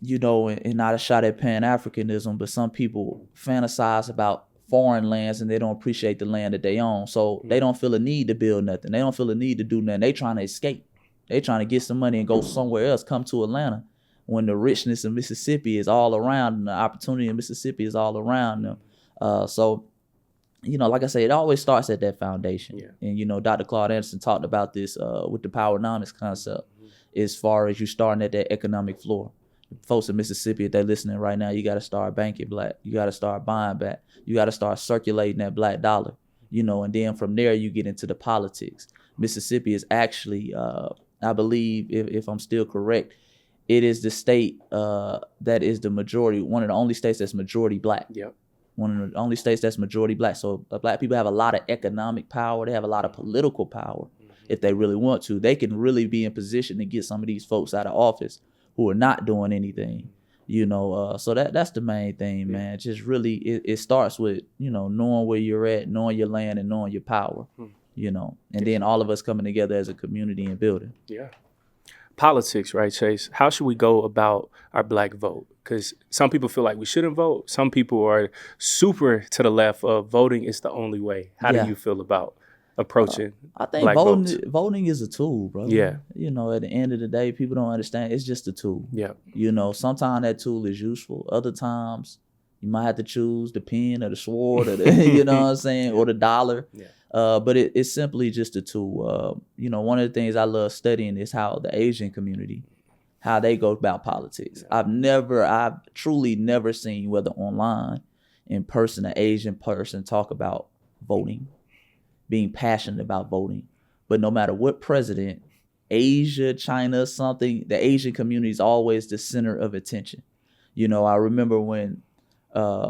and not a shot at Pan-Africanism, but some people fantasize about foreign lands and they don't appreciate the land that they own. So they don't feel a need to build nothing. They don't feel a need to do nothing. They trying to escape. They trying to get some money and go somewhere else, come to Atlanta when the richness of Mississippi is all around and the opportunity in Mississippi is all around them. So like I say, it always starts at that foundation. Yeah. And, Dr. Claude Anderson talked about this with the powernomics concept as far as you starting at that economic floor. Folks in Mississippi, if they're listening right now, you got to start banking black. You got to start buying back. You got to start circulating that black dollar, and then from there you get into the politics. Mississippi is actually, I believe, if I'm still correct, it is the state that is the majority, one of the only states that's majority black. Yep. One of the only states that's majority black. So black people have a lot of economic power. They have a lot of political power if they really want to. They can really be in position to get some of these folks out of office who are not doing anything, so that's the main thing, man. Just really, it starts with, knowing where you're at, knowing your land and knowing your power, and then all of us coming together as a community and building. Yeah. Politics, right, Chase? How should we go about our black vote? Because some people feel like we shouldn't vote. Some people are super to the left of voting is the only way. How do you feel about approaching I think black votes? voting is a tool, bro. Yeah. At the end of the day, people don't understand. It's just a tool. Yeah. Sometimes that tool is useful. Other times, you might have to choose the pen or the sword or the, you know what I'm saying, or the dollar. Yeah. But it's simply just a tool. One of the things I love studying is how the Asian community, how they go about politics. Yeah. I've truly never seen, whether online, in person, an Asian person talk about voting, being passionate about voting. But no matter what president, Asia, China, something, the Asian community is always the center of attention. I remember when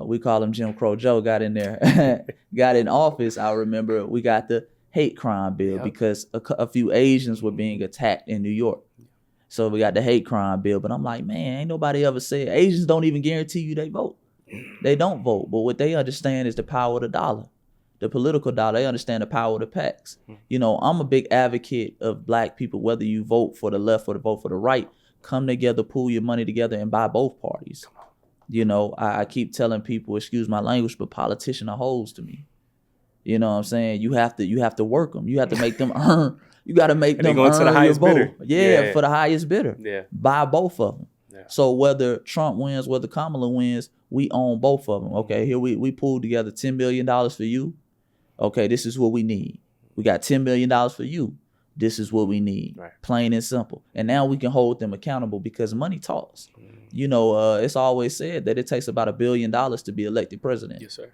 we call him Jim Crow Joe got in there, got in office. I remember we got the hate crime bill because a few Asians were being attacked in New York. So we got the hate crime bill. But I'm like, man, ain't nobody ever said Asians don't even guarantee you they vote. They don't vote. But what they understand is the power of the dollar, the political dollar. They understand the power of the PACs. I'm a big advocate of black people, whether you vote for the left or to vote for the right, come together, pool your money together and buy both parties. I keep telling people, excuse my language, but politicians are hoes to me. You know what I'm saying? You have to work them. You have to make them earn. You got to make them earn to the highest your bidder. vote. Yeah, for the highest bidder. Yeah. Buy both of them. Yeah. So whether Trump wins, whether Kamala wins, we own both of them. Okay, here we pulled together $10 million for you. Okay, this is what we need. We got $10 million for you. This is what we need. Right. Plain and simple. And now we can hold them accountable because money talks. It's always said that it takes about $1 billion to be elected president. Yes, sir.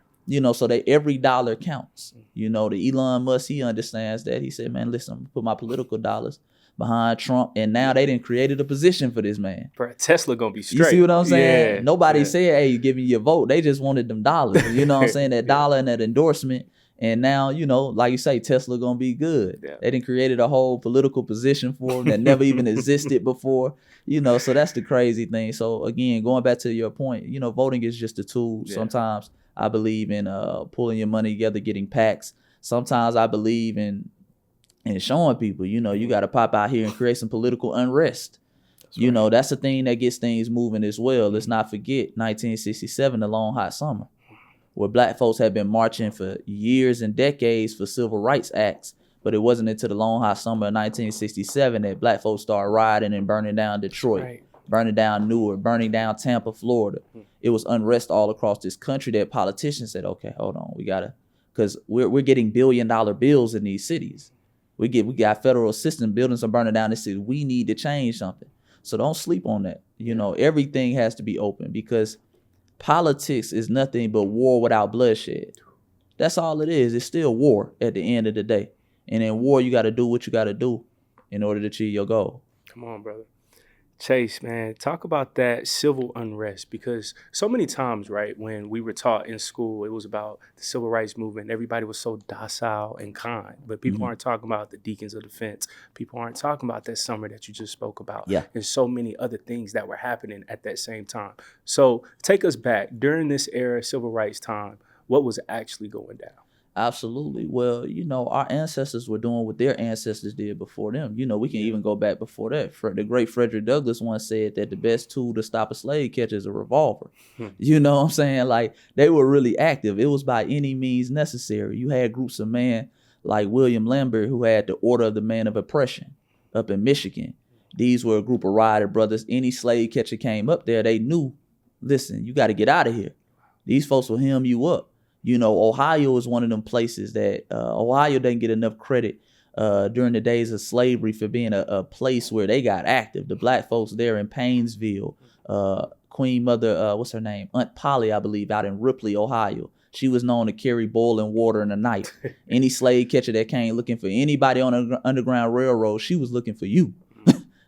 So that every dollar counts. The Elon Musk, he understands that. He said, man, listen, I'm gonna put my political dollars behind Trump. And now they done created a position for this man. Bro, Tesla gonna be straight. You see what I'm saying? Yeah. Nobody said, hey, you give me your vote. They just wanted them dollars. You know what I'm saying? That dollar and that endorsement. And now, like you say, Tesla gonna be good. Yeah. They done created a whole political position for them that never even existed before. So that's the crazy thing. So again, going back to your point, voting is just a tool. Yeah. Sometimes I believe in pulling your money together, getting PACs. Sometimes I believe in showing people, you got to pop out here and create some political unrest. That's that's the thing that gets things moving as well. Let's not forget 1967, the long hot summer, where black folks had been marching for years and decades for civil rights acts. But it wasn't until the long hot summer of 1967 that black folks started rioting and burning down Detroit. Right. Burning down Newark, burning down Tampa, Florida. It was unrest all across this country that politicians said, okay, hold on, we gotta, because we're getting $1 billion bills in these cities. We got federal assistance, buildings are burning down this city. We need to change something. So don't sleep on that. Everything has to be open because politics is nothing but war without bloodshed. That's all it is. It's still war at the end of the day. And in war, you got to do what you got to do in order to achieve your goal. Come on, brother. Chase, man, talk about that civil unrest, because so many times, right, when we were taught in school, it was about the civil rights movement. Everybody was so docile and kind, but people aren't talking about the Deacons of Defense. People aren't talking about that summer that you just spoke about. Yeah. And so many other things that were happening at that same time. So take us back during this era, civil rights time, what was actually going down? Absolutely. Well, our ancestors were doing what their ancestors did before them. We can even go back before that. The great Frederick Douglass once said that the best tool to stop a slave catcher is a revolver. Hmm. You know what I'm saying? Like, they were really active. It was by any means necessary. You had groups of men like William Lambert, who had the Order of the Man of Oppression up in Michigan. These were a group of rider brothers. Any slave catcher came up there, they knew, listen, you got to get out of here. These folks will hem you up. Ohio is one of them places that Ohio doesn't get enough credit during the days of slavery for being a place where they got active. The black folks there in Painesville, Queen Mother, what's her name? Aunt Polly, I believe, out in Ripley, Ohio. She was known to carry boiling water in the night. Any slave catcher that came looking for anybody on the Underground Railroad, she was looking for you.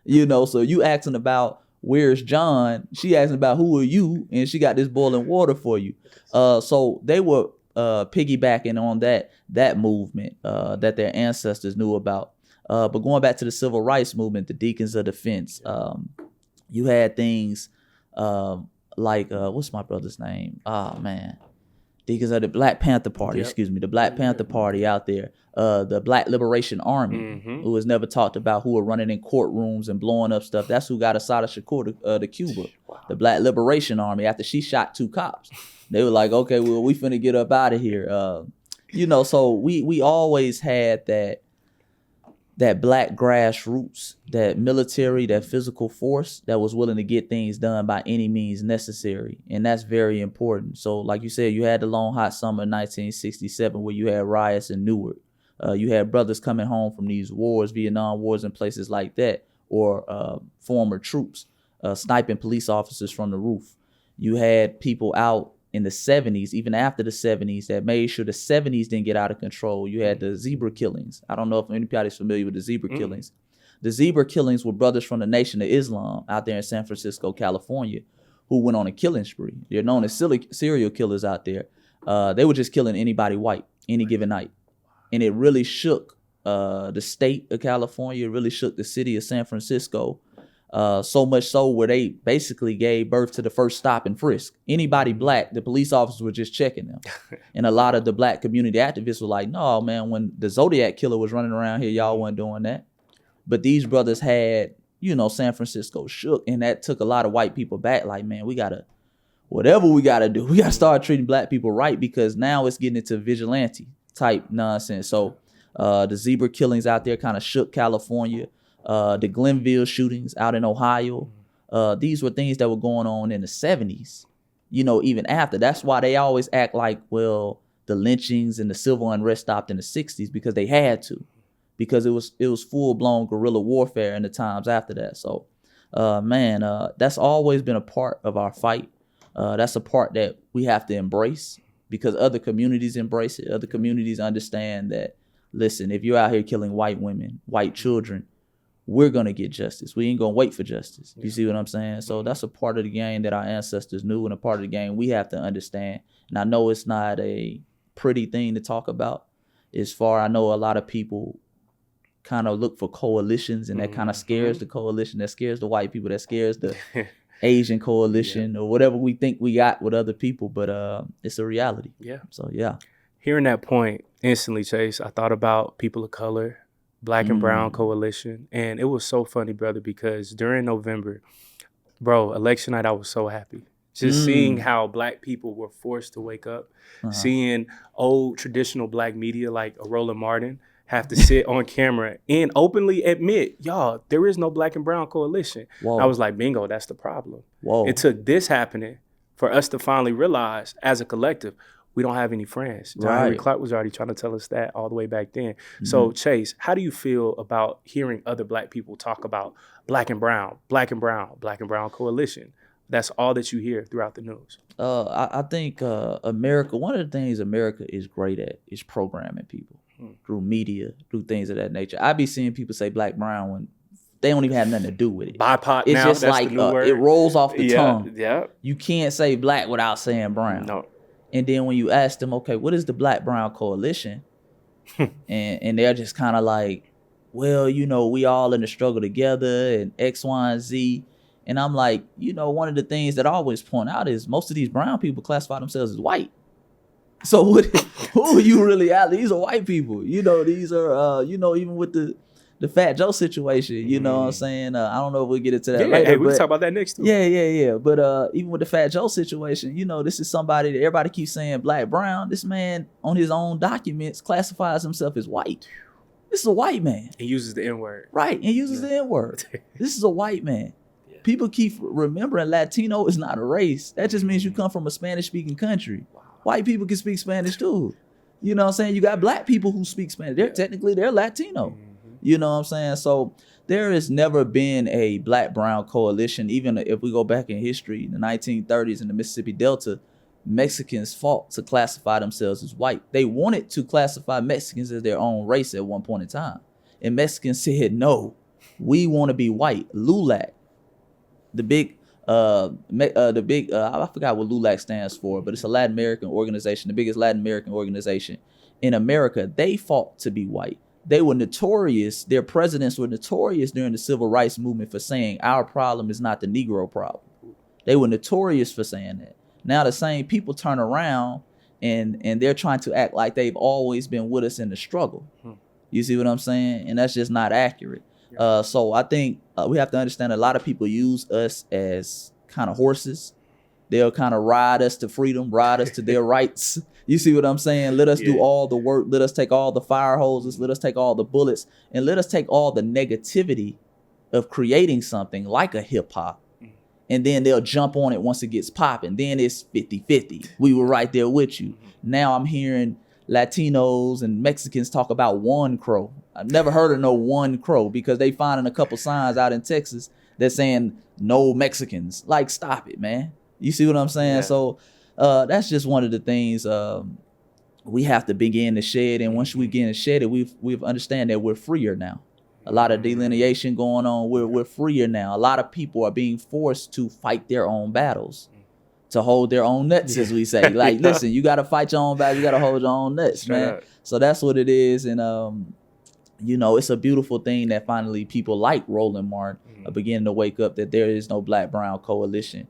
So you asking about where's John, she asking about who are you, and she got this boiling water for you. So they were piggybacking on that movement that their ancestors knew about. But going back to the civil rights movement, the Deacons of Defense, you had things like what's my brother's name? Oh man. Deacons of the Black Panther Party, the Black Panther Party out there, the Black Liberation Army, who was never talked about, who were running in courtrooms and blowing up stuff. That's who got Assata Shakur to Cuba. Wow. The Black Liberation Army, after she shot 2 cops. They were like, okay, well, we finna get up out of here. So we always had that black grassroots, that military, that physical force that was willing to get things done by any means necessary. And that's very important. So like you said, you had the long hot summer of 1967 where you had riots in Newark. You had brothers coming home from these wars, Vietnam wars and places like that, or former troops sniping police officers from the roof. You had people out in the 70s, even after the 70s, that made sure the 70s didn't get out of control. You had the zebra killings. I don't know if anybody's familiar with the zebra killings. The zebra killings were brothers from the Nation of Islam out there in San Francisco, California, who went on a killing spree. They're known as serial killers out there. They were just killing anybody white any given night. And it really shook the state of California. It really shook the city of San Francisco. So much so where they basically gave birth to the first stop and frisk. Anybody black, the police officers were just checking them. And a lot of the black community activists were like, no, man, when the Zodiac killer was running around here, y'all wasn't doing that. But these brothers had, San Francisco shook, and that took a lot of white people back. Like, man, whatever we got to do, we got to start treating black people right, because now it's getting into vigilante type nonsense. So the zebra killings out there kind of shook California. The Glenville shootings out in Ohio, these were things that were going on in the 70s, even after. That's why they always act like, well, the lynchings and the civil unrest stopped in the 60s, because they had to, because it was full-blown guerrilla warfare in the times after that. So, that's always been a part of our fight. That's a part that we have to embrace, because other communities embrace it. Other communities understand that, listen, if you're out here killing white women, white children, we're going to get justice. We ain't going to wait for justice. You see what I'm saying? So that's a part of the game that our ancestors knew, and a part of the game we have to understand. And I know it's not a pretty thing to talk about. I know a lot of people kind of look for coalitions, and that kind of scares the coalition, that scares the white people, that scares the Asian coalition, or whatever we think we got with other people. But it's a reality. Yeah. So, yeah. Hearing that point instantly, Chase, I thought about people of color, Black and Brown Coalition. And it was so funny, brother, because during November, election night, I was so happy. Just seeing how Black people were forced to wake up, seeing old traditional Black media like a Roland Martin have to sit on camera and openly admit, y'all, there is no Black and Brown Coalition. I was like, bingo, that's the problem. It took this happening for us to finally realize as a collective, we don't have any friends. John Henry Clark was already trying to tell us that all the way back then. So, Chase, how do you feel about hearing other Black people talk about Black and Brown, Black and Brown, Black and Brown Coalition? That's all that you hear throughout the news. I think America, one of the things America is great at is programming people through media, through things of that nature. I be seeing people say Black, Brown when they don't even have nothing to do with it. BIPOC it's now, just that's like the new word. It rolls off the tongue. Yeah. You can't say Black without saying Brown. No. And then when you ask them, okay, what is the Black Brown Coalition? and they're just kind of like, well, we all in the struggle together and X, Y, and Z. And I'm like, one of the things that I always point out is most of these brown people classify themselves as white. So who are you really out? These are white people. These are even with the Fat Joe situation. You know what I'm saying? I don't know if we'll get into that later. Hey, we can talk about that next too. Yeah. But even with the Fat Joe situation, this is somebody that everybody keeps saying black, brown. This man on his own documents classifies himself as white. This is a white man. He uses the N-word. Right, and uses the N-word. This is a white man. Yeah. People keep remembering Latino is not a race. That just means you come from a Spanish-speaking country. Wow. White people can speak Spanish too. You know what I'm saying? You got black people who speak Spanish. They're Latino. Mm-hmm. You know what I'm saying? So there has never been a black-brown coalition. Even if we go back in history, in the 1930s in the Mississippi Delta, Mexicans fought to classify themselves as white. They wanted to classify Mexicans as their own race at one point in time. And Mexicans said, no, we want to be white. LULAC, I forgot what LULAC stands for, but it's a Latin American organization, the biggest Latin American organization in America. They fought to be white. They were notorious. Their presidents were notorious during the civil rights movement for saying our problem is not the Negro problem. They were notorious for saying that. Now the same people turn around and they're trying to act like they've always been with us in the struggle. You see what I'm saying? And that's just not accurate. So I think we have to understand a lot of people use us as kind of horses. They'll kind of ride us to freedom, ride us to their rights. You see what I'm saying? Let us do all the work. Let us take all the fire hoses. Let us take all the bullets. And let us take all the negativity of creating something like a hip hop. And then they'll jump on it once it gets popping. Then it's 50-50. We were right there with you. Now I'm hearing Latinos and Mexicans talk about one crow. I've never heard of no one crow because they finding a couple signs out in Texas that saying no Mexicans. Like, stop it, man. You see what I'm saying? Yeah. So that's just one of the things we have to begin to shed. And once we begin to shed it, we've understand that we're freer now. A lot of delineation going on. We're freer now. A lot of people are being forced to fight their own battles, to hold their own nuts, as we say. Like, listen, you got to fight your own battle. You got to hold your own nuts, man. So that's what it is. And, it's a beautiful thing that finally people like Roland Martin are beginning to wake up that there is no black-brown coalition.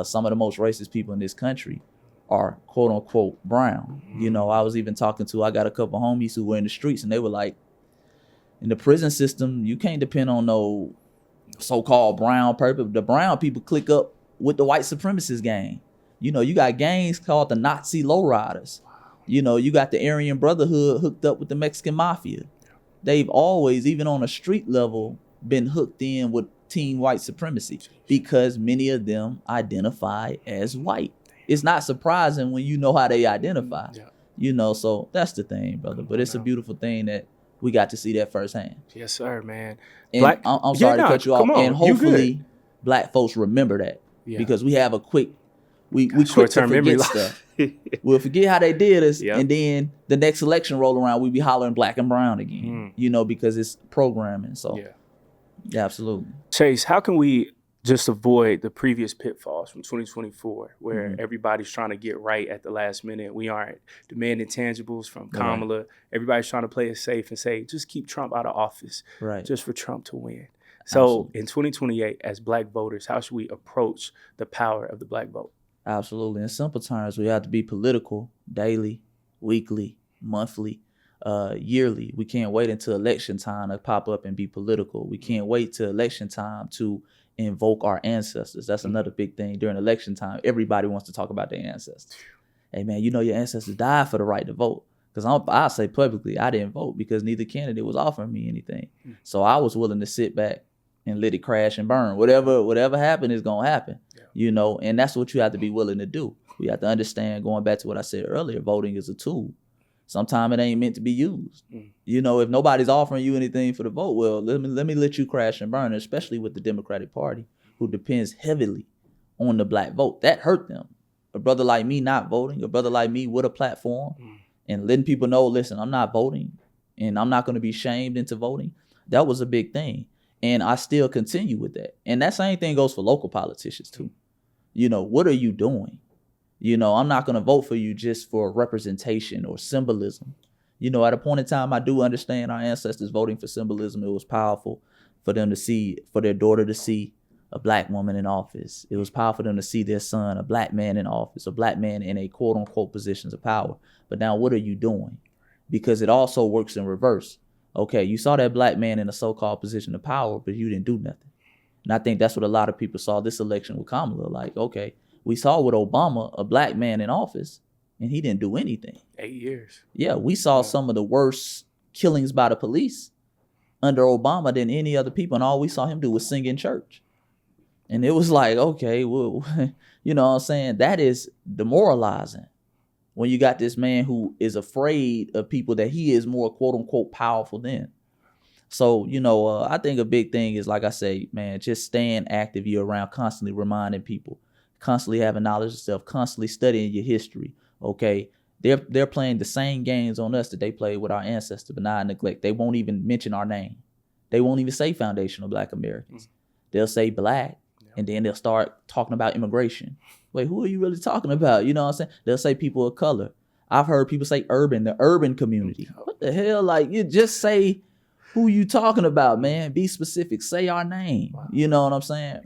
Some of the most racist people in this country are quote-unquote brown. I was even I got a couple homies who were in the streets and they were like, in the prison system, you can't depend on no so-called brown people. The brown people click up with the white supremacist gang. You got gangs called the Nazi lowriders. You got the Aryan Brotherhood hooked up with the Mexican mafia. They've always, even on a street level, been hooked in with team white supremacy because many of them identify as white. It's not surprising when you know how they identify. So that's the thing, brother. But it's a beautiful thing that we got to see that firsthand. Yes, sir, man. And I'm sorry to cut you off. And hopefully black folks remember that because we have a quick, we quick to forget stuff. We'll forget how they did us. And then the next election roll around, we be hollering black and brown again, because it's programming. So yeah, absolutely. Chase, how can we just avoid the previous pitfalls from 2024 where everybody's trying to get right at the last minute? We aren't demanding tangibles from Kamala. Everybody's trying to play it safe and say, just keep Trump out of office just for Trump to win. So in 2028, as black voters, how should we approach the power of the black vote? Absolutely. In simple terms, we have to be political daily, weekly, monthly, yearly. We can't wait until election time to pop up and be political. We can't wait till election time to invoke our ancestors. That's another big thing during election time. Everybody wants to talk about their ancestors. Hey man, your ancestors died for the right to vote. Because I'll say publicly, I didn't vote because neither candidate was offering me anything. So I was willing to sit back and let it crash and burn. Whatever happened is gonna happen. And that's what you have to be willing to do. We have to understand, going back to what I said earlier, voting is a tool. Sometimes it ain't meant to be used. If nobody's offering you anything for the vote, well, let me let you crash and burn, especially with the Democratic Party, who depends heavily on the black vote. That hurt them. A brother like me not voting, a brother like me with a platform, and letting people know, listen, I'm not voting, and I'm not going to be shamed into voting. That was a big thing. And I still continue with that. And that same thing goes for local politicians too. What are you doing? I'm not going to vote for you just for representation or symbolism. At a point in time, I do understand our ancestors voting for symbolism. It was powerful for them to see, for their daughter to see a black woman in office. It was powerful for them to see their son, a black man in office, a black man in a quote unquote positions of power. But now what are you doing? Because it also works in reverse. Okay, you saw that black man in a so-called position of power, but you didn't do nothing. And I think that's what a lot of people saw this election with Kamala. Like, okay, we saw with Obama, a black man in office, and he didn't do anything. 8 years. Yeah, we saw some of the worst killings by the police under Obama than any other people, and all we saw him do was sing in church. And it was like, okay, well, you know what I'm saying? That is demoralizing when you got this man who is afraid of people that he is more quote unquote powerful than. So, you know, I think a big thing is, like I say, man, just staying active year round, constantly reminding people, constantly having knowledge of self, constantly studying your history. Okay, they're playing the same games on us that they played with our ancestors, but not neglect. They won't even mention our name. They won't even say foundational Black Americans. They'll say Black, and then they'll start talking about immigration. Wait, who are you really talking about? You know what I'm saying? They'll say people of color. I've heard people say urban, the urban community. What the hell? Like, you just say who you talking about, man. Be specific. Say our name. You know what I'm saying?